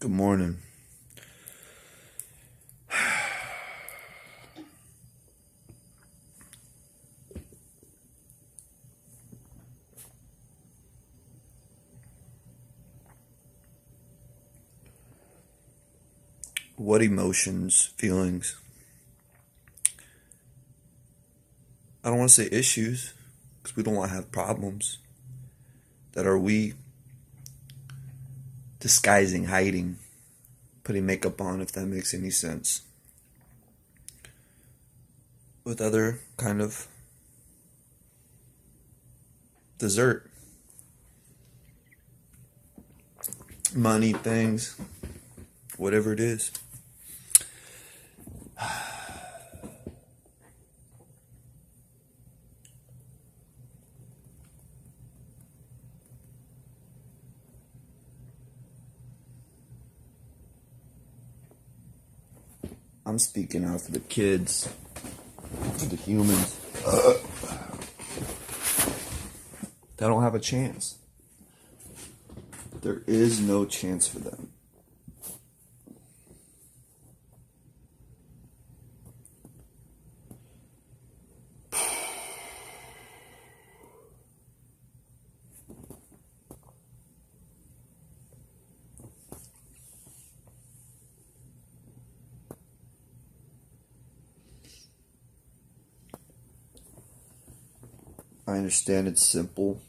Good morning. What emotions, feelings? I don't want to say issues, because we don't want to have problems. That are we disguising, hiding, putting makeup on, if that makes any sense. With other kind of dessert. Money, things, whatever it is. I'm speaking out for the kids, for the humans. They don't have a chance. There is no chance for them. I understand it's simple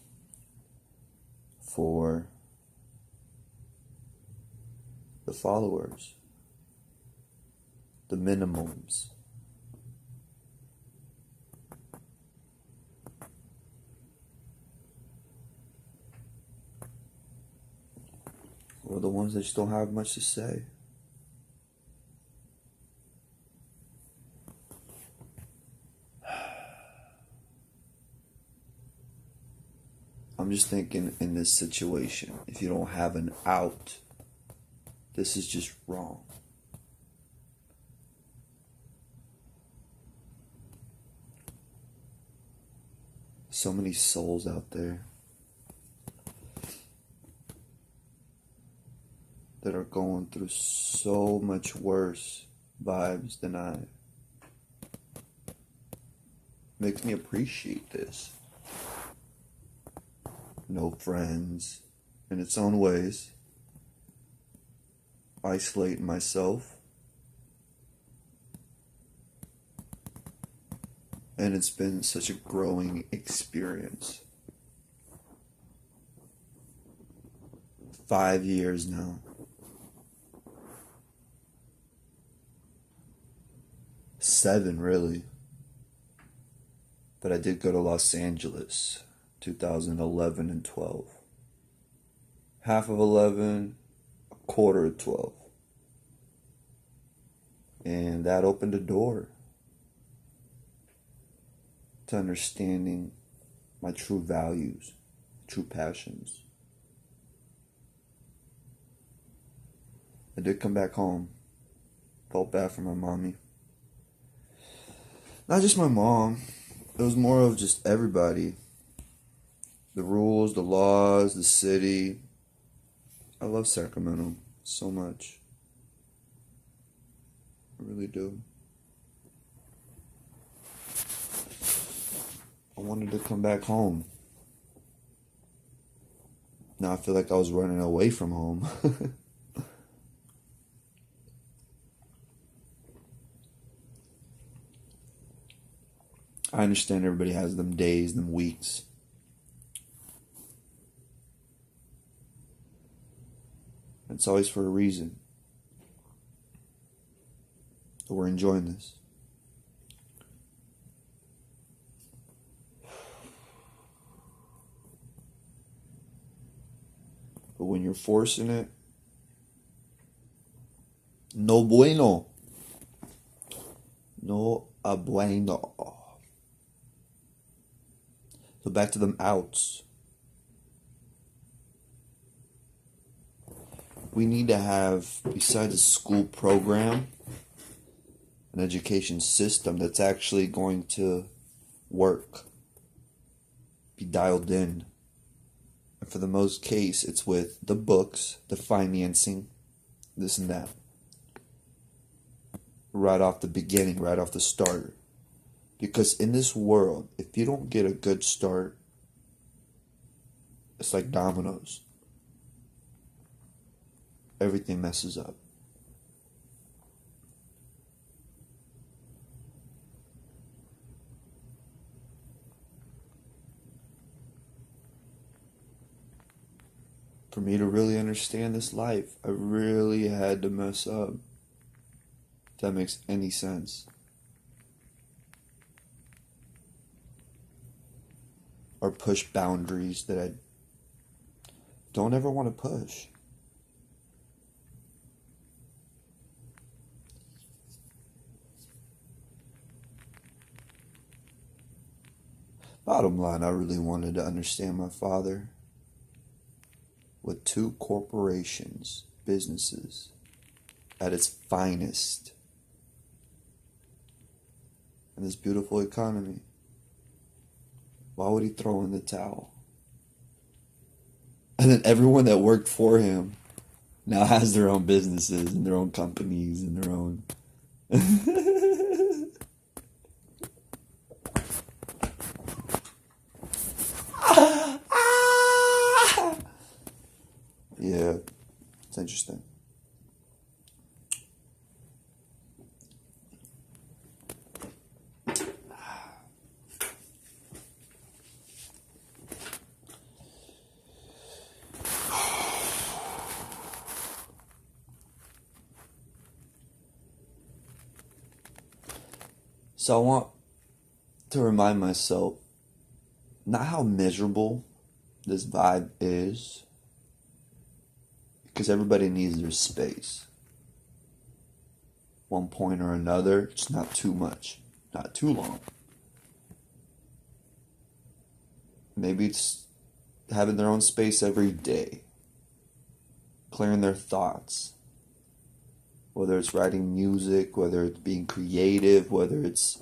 for the followers, the minimums. Or the ones that just don't have much to say. I'm just thinking in this situation, if you don't have an out, this is just wrong. So many souls out there that are going through so much worse vibes than I. Makes me appreciate this. No friends, in its own ways. Isolating myself. And it's been such a growing experience. 5 years now. 7 really. But I did go to Los Angeles, 2011 and 12. Half of 11, a quarter of 12. And that opened a door to understanding my true values, true passions. I did come back home. Felt bad for my mommy. Not just my mom. It was more of just everybody. The rules, the laws, the city. I love Sacramento so much. I really do. I wanted to come back home. Now I feel like I was running away from home. I understand everybody has them days, them weeks. It's always for a reason. So we're enjoying this. But when you're forcing it, no bueno. No bueno. So back to them outs. We need to have, besides a school program, an education system that's actually going to work, be dialed in. And for the most case, it's with the books, the financing, this and that. Right off the beginning, right off the start. Because in this world, if you don't get a good start, it's like dominoes. Everything messes up. For me to really understand this life, I really had to mess up. If that makes any sense. Or push boundaries that I don't ever want to push. Bottom line, I really wanted to understand my father. With 2 corporations, businesses, at its finest, in this beautiful economy, why would he throw in the towel? And then everyone that worked for him now has their own businesses and their own companies and their own... Yeah, it's interesting. So I want to remind myself not how miserable this vibe is, because everybody needs their space. One point or another, it's not too much, not too long. Maybe it's having their own space every day, clearing their thoughts, whether it's writing music, whether it's being creative, whether it's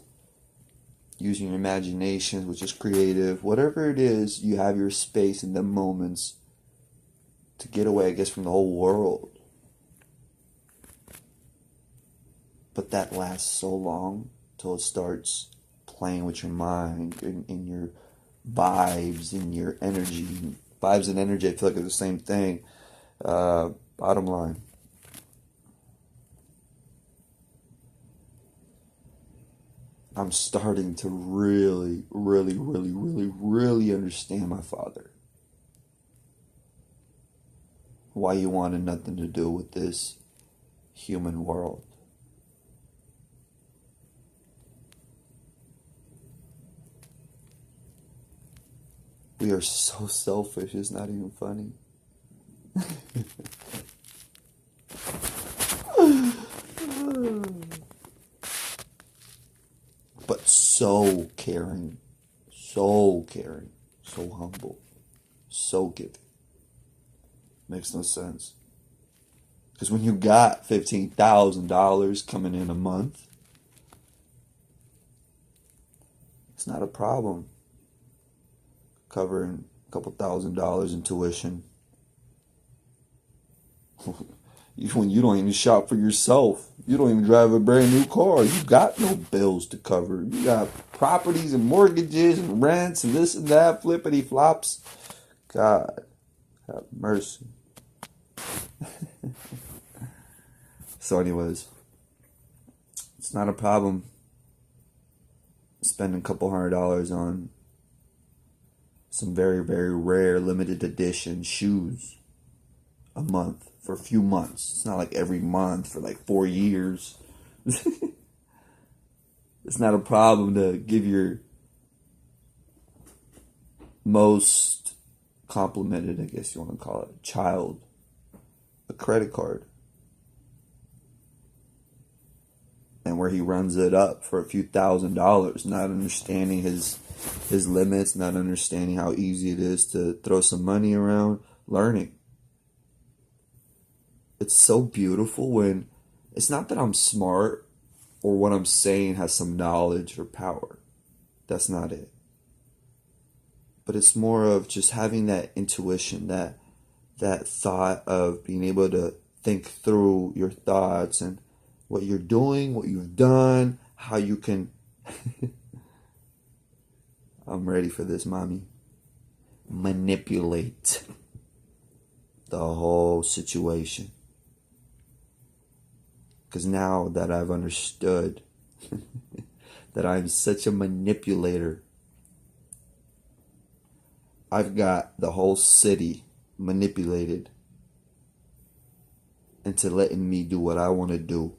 using your imagination, which is creative, whatever it is, you have your space in the moments to get away, I guess, from the whole world. But that lasts so long till it starts playing with your mind and your vibes and your energy. Vibes and energy, I feel like, are the same thing. Bottom line. I'm starting to really understand my father. Why he wanted nothing to do with this human world. We are so selfish, it's not even funny. But so caring, so humble, so giving. Makes no sense. Because when you got $15,000 coming in a month, it's not a problem covering a couple $1,000s in tuition. When you don't even shop for yourself, you don't even drive a brand new car, you got no bills to cover. You got properties and mortgages and rents and this and that, flippity flops. God, have mercy. So anyways, it's not a problem spending a couple $100s on some very rare limited edition shoes a month for a few months. It's not like every month for like 4 years. It's not a problem to give your most complimented, I guess you want to call it, child a credit card. And where he runs it up for a few $1,000s, not understanding his limits, not understanding how easy it is to throw some money around, learning. It's so beautiful when it's not that I'm smart or what I'm saying has some knowledge or power. That's not it. But it's more of just having that intuition, that thought of being able to think through your thoughts and what you're doing, what you've done, how you can... I'm ready for this, mommy. Manipulate the whole situation. Because now that I've understood that I'm such a manipulator, I've got the whole city manipulated into letting me do what I want to do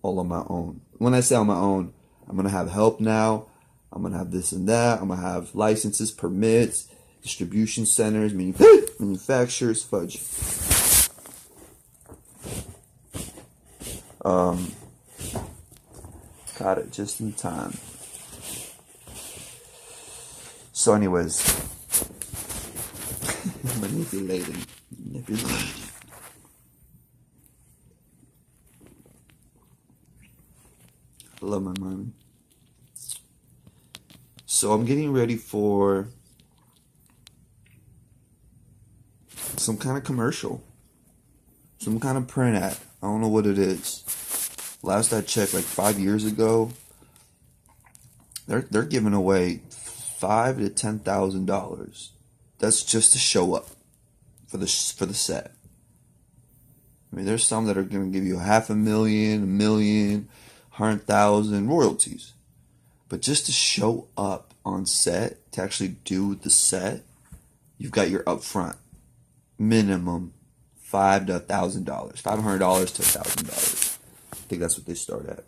all on my own. When I say on my own, I'm going to have help now. I'm going to have this and that. I'm going to have licenses, permits, distribution centers, manufacturers, fudge. Got it just in time. So anyways, manipulating. I love my mommy. So I'm getting ready for some kind of commercial, some kind of print ad. I don't know what it is. Last I checked, like 5 years ago, they're giving away $5,000 to $10,000. That's just to show up for the set. I mean, there's some that are going to give you $500,000, $1 million, 100,000 royalties. But just to show up on set, to actually do the set, you've got your upfront minimum $500 to $1,000, $500 to $1,000. I think that's what they start at.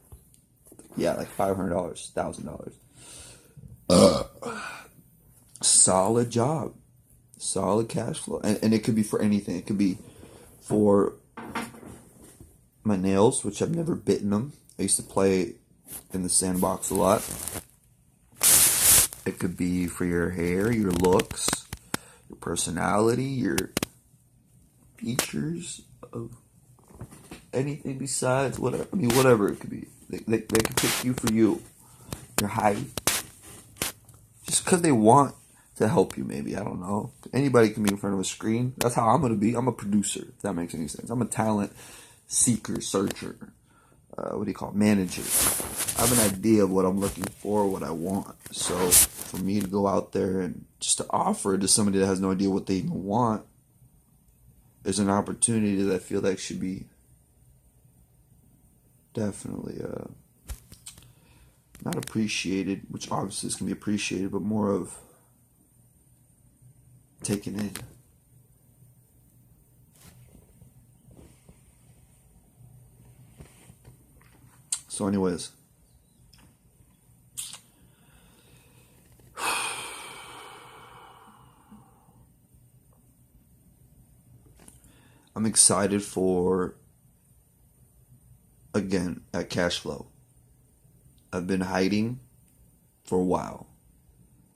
Yeah, like $500, $1,000. Solid job, solid cash flow, and it could be for anything. It could be for my nails, which I've never bitten them. I used to play in the sandbox a lot. It could be for your hair, your looks, your personality, your features of anything besides whatever. I mean, whatever it could be. They can pick you for you, your height, just because they want to help you. Maybe, I don't know. Anybody can be in front of a screen. That's how I'm gonna be. I'm a producer. If that makes any sense. I'm a talent seeker, searcher. What do you call it? Manager. I have an idea of what I'm looking for, what I want. So for me to go out there and just to offer to somebody that has no idea what they even want is an opportunity that I feel like should be definitely not appreciated, which obviously is going to be appreciated, but more of taken in. So anyways, I'm excited for, again, that cash flow. I've been hiding for a while.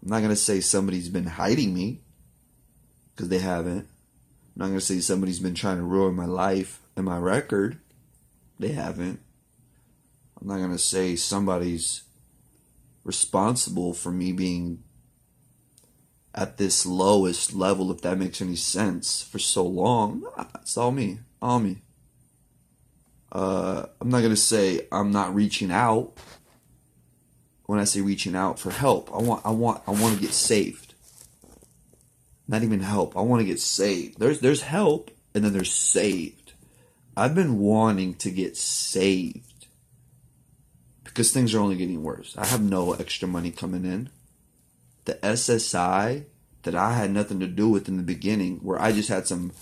I'm not going to say somebody's been hiding me, because they haven't. I'm not going to say somebody's been trying to ruin my life and my record. They haven't. I'm not going to say somebody's responsible for me being at this lowest level, if that makes any sense, for so long. Nah, it's all me. All me. I'm not going to say I'm not reaching out. When I say reaching out for help, I want to get saved. Not even help. I want to get saved. There's help, and then there's saved. I've been wanting to get saved because things are only getting worse. I have no extra money coming in. The SSI that I had nothing to do with in the beginning, where I just had some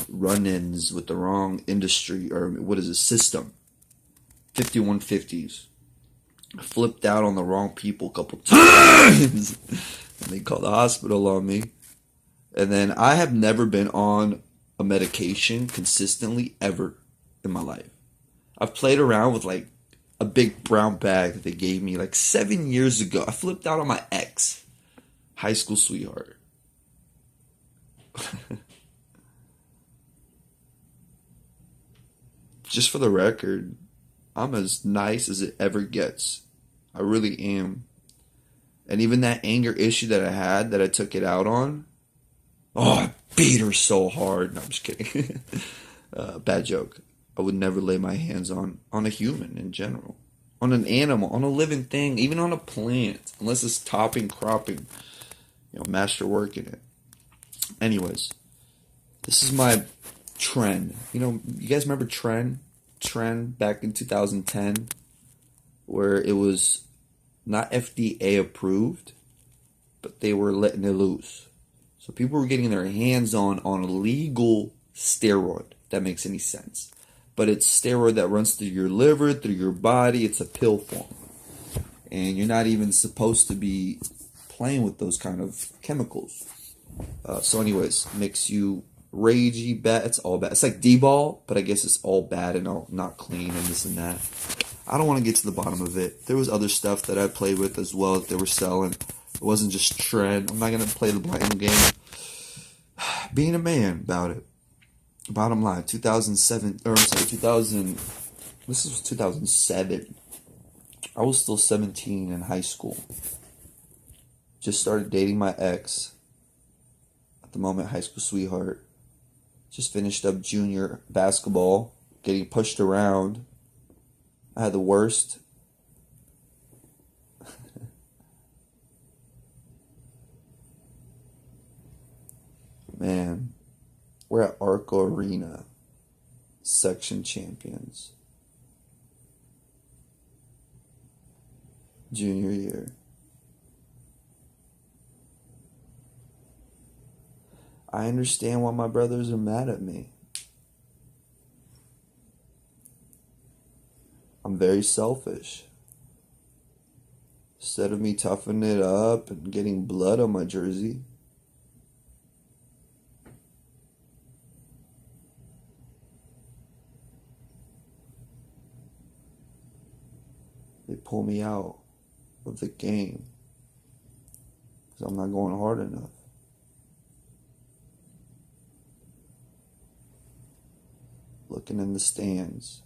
run-ins with the wrong industry, or what is it, system. 5150s. I flipped out on the wrong people a couple times. And they called the hospital on me. And then I have never been on a medication consistently ever in my life. I've played around with like a big brown bag that they gave me like 7 years ago. I flipped out on my ex, high school sweetheart. Just for the record, I'm as nice as it ever gets. I really am. And even that anger issue that I had, that I took it out on, oh, I beat her so hard. No, I'm just kidding. Bad joke. I would never lay my hands on a human in general, on an animal, on a living thing, even on a plant, unless it's topping, cropping, masterwork in it. Anyways, this is my trend. You guys remember Trend back in 2010, where it was not FDA approved, but they were letting it loose. So people were getting their hands on a legal steroid, if that makes any sense. But it's steroid that runs through your liver, through your body. It's a pill form. And you're not even supposed to be playing with those kind of chemicals. So anyways, makes you ragey, bad. It's all bad. It's like D-ball, but I guess it's all bad and all not clean and this and that. I don't want to get to the bottom of it. There was other stuff that I played with as well that they were selling. It wasn't just Trend. I'm not going to play the blame game. Being a man about it. Bottom line, 2007, or I'm sorry, 2000, this was 2007. I was still 17 in high school. Just started dating my ex. At the moment, high school sweetheart. Just finished up junior basketball, getting pushed around. I had the worst. Man, we're at Arco Arena, section champions. Junior year. I understand why my brothers are mad at me. I'm very selfish. Instead of me toughing it up and getting blood on my jersey, they pull me out of the game because I'm not going hard enough. Looking in the stands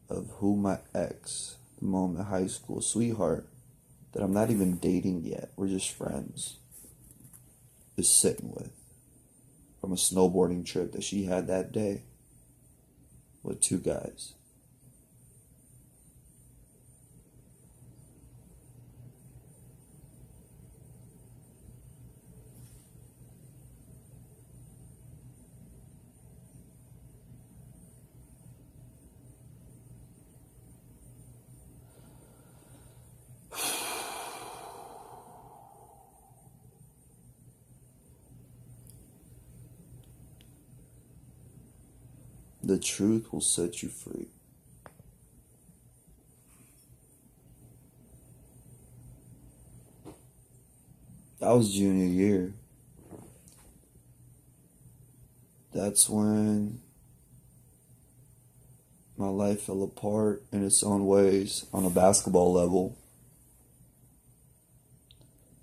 of who my ex, the moment high school sweetheart, that I'm not even dating yet, we're just friends, is sitting with from a snowboarding trip that she had that day with two guys. The truth will set you free. That was junior year. That's when my life fell apart in its own ways on a basketball level.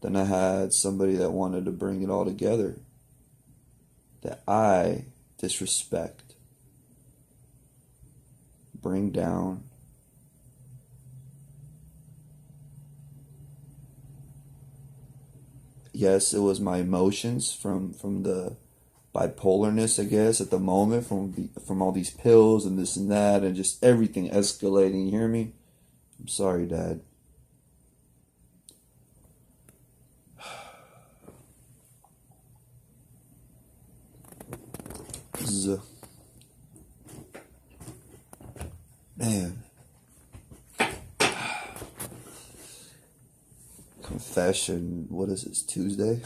Then I had somebody that wanted to bring it all together, that I disrespect, bring down. Yes, it was my emotions from the bipolarness, I guess, at the moment, from all these pills and this and that, and just everything escalating. You hear me? I'm sorry, Dad. This is a man. Confession. What is this, Tuesday?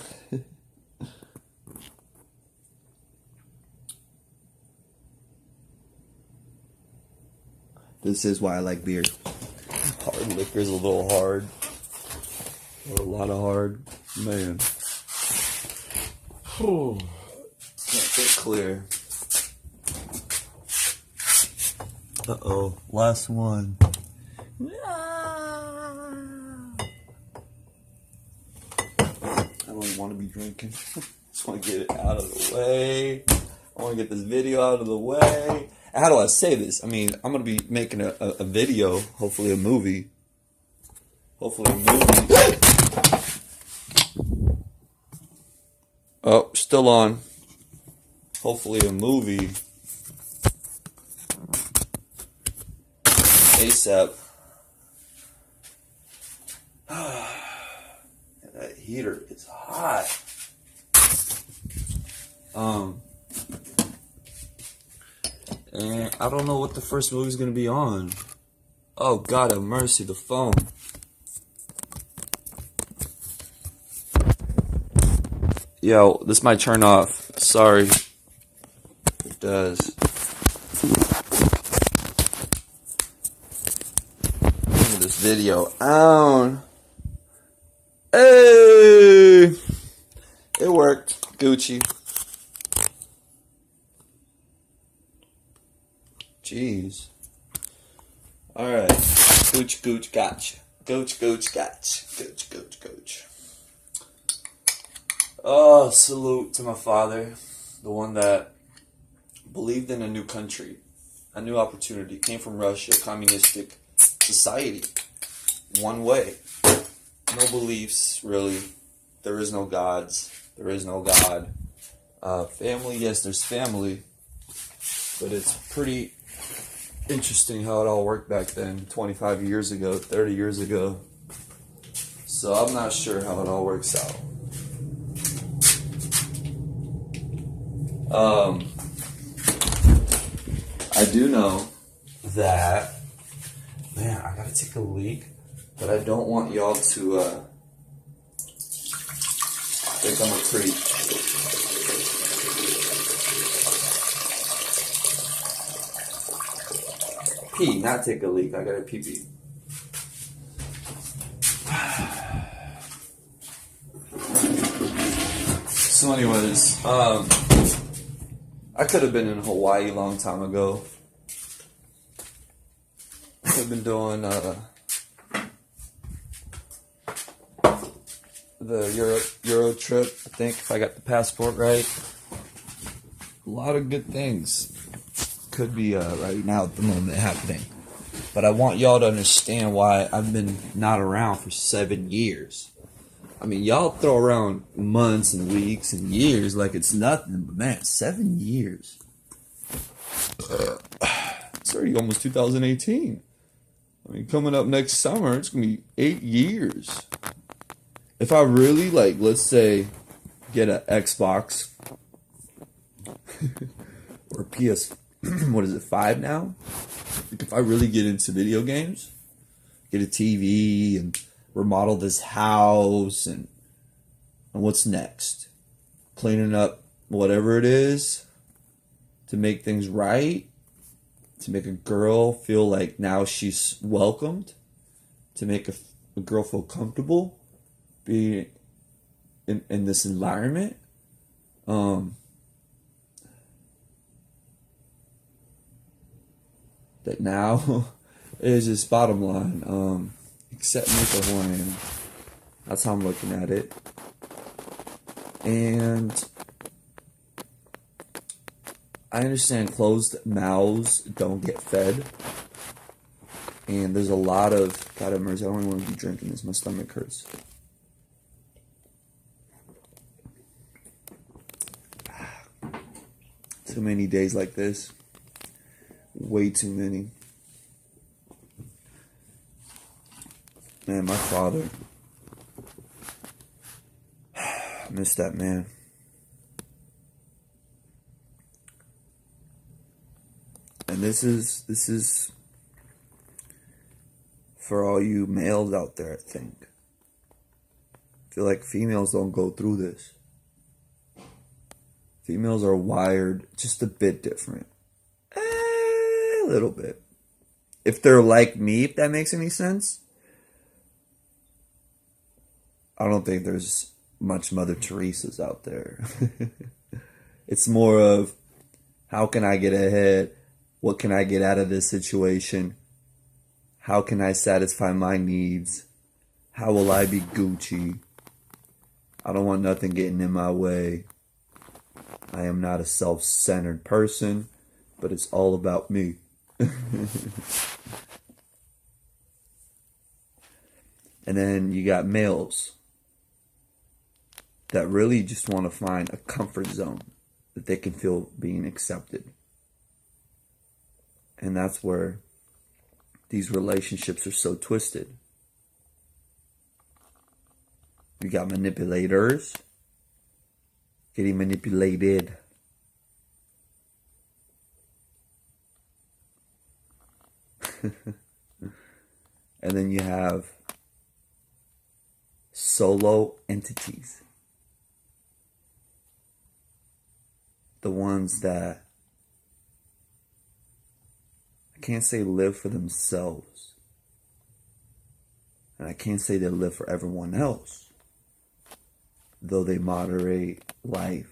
This is why I like beer. Hard liquor is a little hard. Or a lot of hard. Man. Can't get clear. Uh-oh. Last one. I don't even want to be drinking. Just want to get it out of the way. I want to get this video out of the way. How do I say this? I mean, I'm going to be making a video, hopefully a movie. Oh, still on. hopefully a movie ASAP. That heater is hot. And I don't know what the first movie's gonna be on. Oh, God have mercy, the phone. Yo, this might turn off. Sorry. It does. Look at this video on. Hey! It worked. Gucci. Jeez. Alright. Gooch, gooch, gotcha. Gooch, gooch, gotcha. Gooch, gooch, gooch. Oh, salute to my father. The one that believed in a new country. A new opportunity. Came from Russia. Communistic society. One way. No beliefs, really. There is no gods. There is no God. Family, yes, there's family. But it's pretty interesting how it all worked back then, 25 years ago, 30 years ago. So I'm not sure how it all works out. I do know that, man, I gotta take a leak, but I don't want y'all to think I'm a creep. Pee, not take a leak. I gotta pee pee. So anyways, I could have been in Hawaii a long time ago. I could have been doing the Euro trip, I think, if I got the passport right. A lot of good things could be right now at the moment happening. But I want y'all to understand why I've been not around for 7 years. I mean, y'all throw around months and weeks and years like it's nothing, but man, 7 years. It's already almost 2018. I mean, coming up next summer, it's going to be 8 years. If I really, like, let's say, get an Xbox or PS, what is it, 5 now? Like, if I really get into video games, get a TV and remodel this house and what's next? Cleaning up whatever it is to make things right, to make a girl feel like now she's welcomed, to make a girl feel comfortable being in this environment. That now is just bottom line. Except make a Hawaiian. That's how I'm looking at it. And I understand closed mouths don't get fed. And there's a lot of, God have mercy, I don't even want to be drinking this. My stomach hurts. Too many days like this. Way too many. Man, my father. I miss that man. And this is for all you males out there, I think. I feel like females don't go through this. Females are wired just a bit different. A little bit. If they're like me, if that makes any sense. I don't think there's much Mother Teresa's out there. It's more of, how can I get ahead? What can I get out of this situation? How can I satisfy my needs? How will I be Gucci? I don't want nothing getting in my way. I am not a self-centered person, but it's all about me. And then you got males that really just want to find a comfort zone. that they can feel being accepted. And that's where these relationships are so twisted. You got manipulators getting manipulated. And then you have solo entities. The ones that, I can't say live for themselves. And I can't say they live for everyone else. Though they moderate life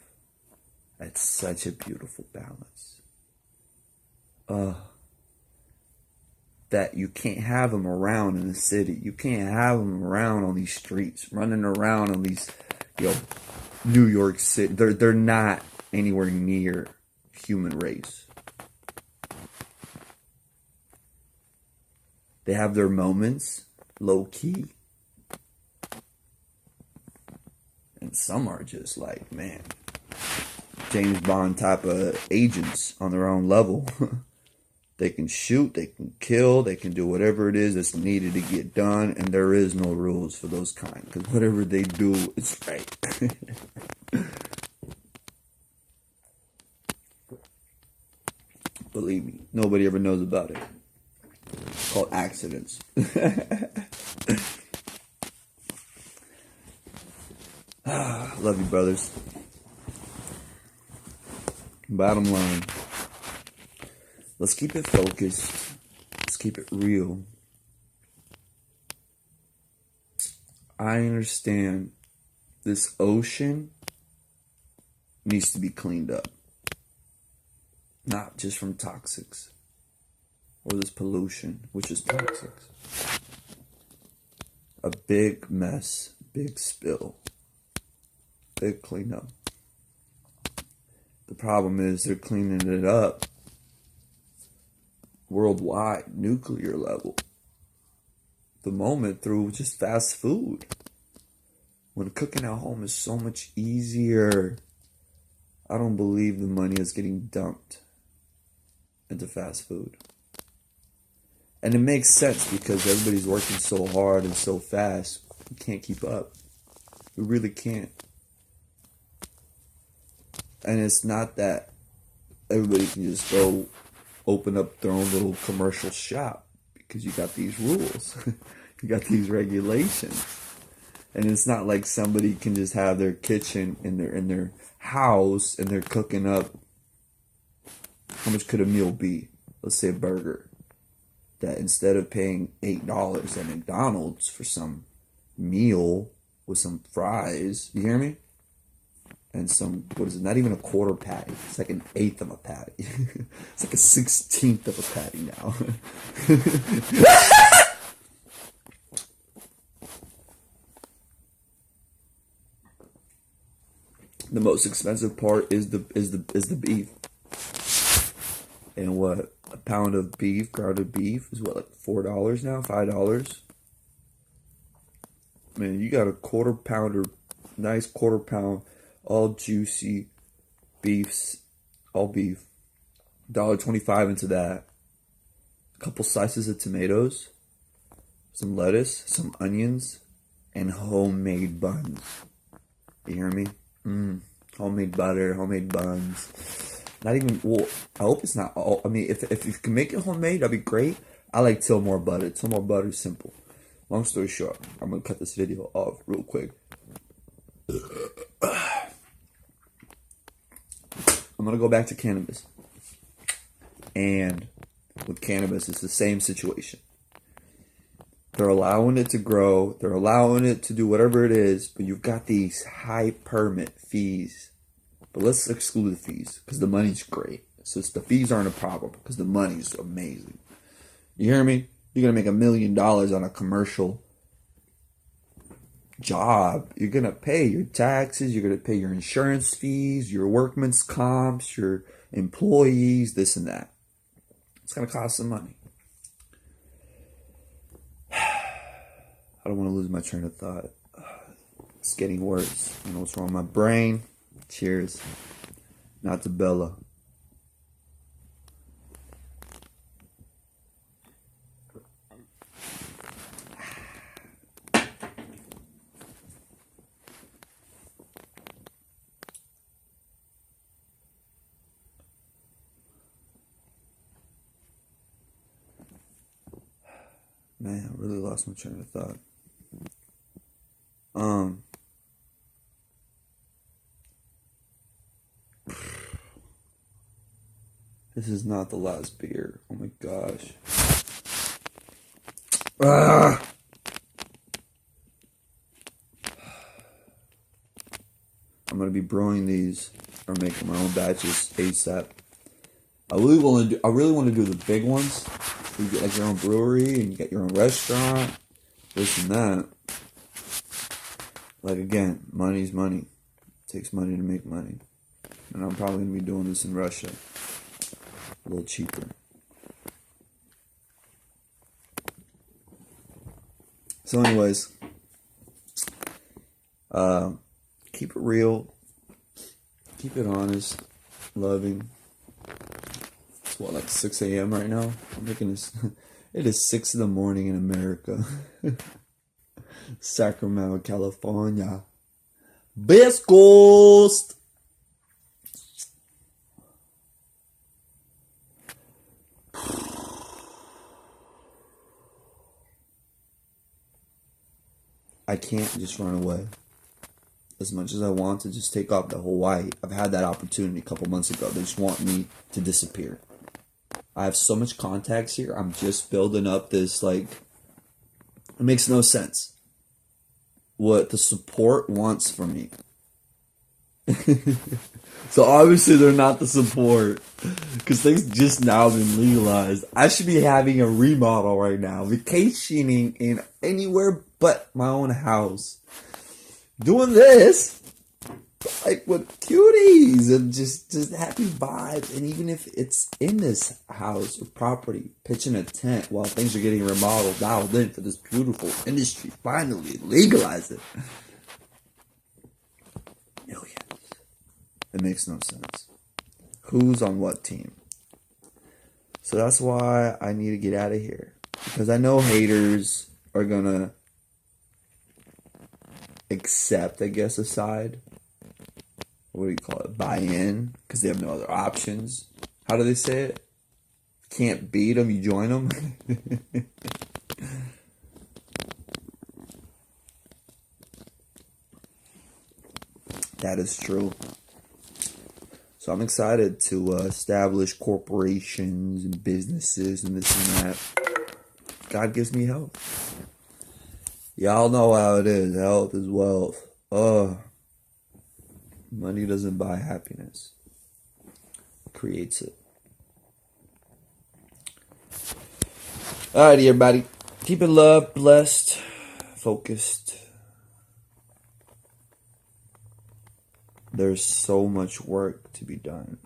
at such a beautiful balance. That you can't have them around in the city. You can't have them around on these streets, running around on these, New York City. They're not anywhere near human race. They have their moments, low key. And some are just like, man, James Bond type of agents on their own level. They can shoot, they can kill, they can do whatever it is that's needed to get done, and there is no rules for those kind, because whatever they do, it's right. Believe me, nobody ever knows about it. It's called accidents. Love you, brothers. Bottom line, let's keep it focused. Let's keep it real. I understand this ocean needs to be cleaned up. Not just from toxics or this pollution, which is toxics. A big mess, big spill, big cleanup. The problem is they're cleaning it up worldwide, nuclear level. The moment through just fast food. When cooking at home is so much easier. I don't believe the money is getting dumped into fast food. And it makes sense because everybody's working so hard and so fast. You can't keep up. You really can't. And it's not that everybody can just go open up their own little commercial shop, because you got these rules. You got these regulations. And it's not like somebody can just have their kitchen in their house and they're cooking up. How much could a meal be? Let's say a burger. That instead of paying $8 at McDonald's for some meal with some fries, you hear me? And some, what is it, not even a quarter patty. It's like an eighth of a patty. It's like a 16th of a patty now. The most expensive part is the beef. And what, a pound of beef, grounded beef, is what, like $4 now? $5? Man, you got a quarter pounder, nice quarter pound, all juicy beefs, all beef. $1.25 into that. A couple slices of tomatoes, some lettuce, some onions, and homemade buns. You hear me? Homemade butter, homemade buns. Not even, well, I hope it's not all. I mean, if you can make it homemade, that'd be great. I like Tilmore butter. Tilmore butter is simple. Long story short, I'm going to cut this video off real quick. I'm going to go back to cannabis. And with cannabis, it's the same situation. They're allowing it to grow. They're allowing it to do whatever it is. But you've got these high permit fees. But let's exclude the fees because the money's great. So the fees aren't a problem because the money's amazing. You hear me? You're going to make $1 million on a commercial job. You're going to pay your taxes. You're going to pay your insurance fees, your workman's comps, your employees, this and that. It's going to cost some money. I don't want to lose my train of thought. It's getting worse. You know what's wrong with my brain? Cheers. not to Bella. Man, I really lost my train of thought. This is not the last beer. Oh my gosh. Ah! I'm gonna be brewing these or making my own batches ASAP. I really want to do the big ones. You get like your own brewery and you get your own restaurant, this and that. Like again, money's money. It takes money to make money. And I'm probably gonna be doing this in Russia. A little cheaper. So anyways, keep it real, keep it honest, loving. It's what, like 6 a.m. right now? I'm making this. It is 6 in the morning in America. Sacramento, California. Best Coast! I can't just run away. As much as I want to just take off to Hawaii, I've had that opportunity a couple months ago. They just want me to disappear. I have so much contacts here. I'm just building up this, like, it makes no sense what the support wants from me. So obviously they're not the support because things just now been legalized. I should be having a remodel right now, vacationing in anywhere but my own house, doing this like with cuties and just happy vibes. And even if it's in this house or property, pitching a tent while things are getting remodeled, dialed in for this beautiful industry, finally legalize it. Millions. It makes no sense. Who's on what team? So that's why I need to get out of here. Because I know haters are gonna accept, I guess, a side. What do you call it? Buy in. Because they have no other options. How do they say it? Can't beat them, you join them. That is true. So I'm excited to establish corporations and businesses and this and that. God gives me health. Y'all know how it is. Health is wealth. Money doesn't buy happiness. It creates it. Alrighty, everybody. Keep it love, blessed, focused. There's so much work to be done.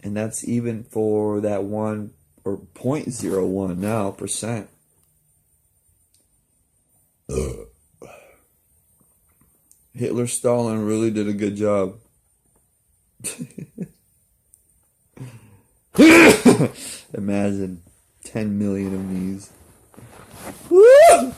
And that's even for that 1 or 0.01 now percent. Hitler, Stalin really did a good job. Imagine 10 million of these. Woo!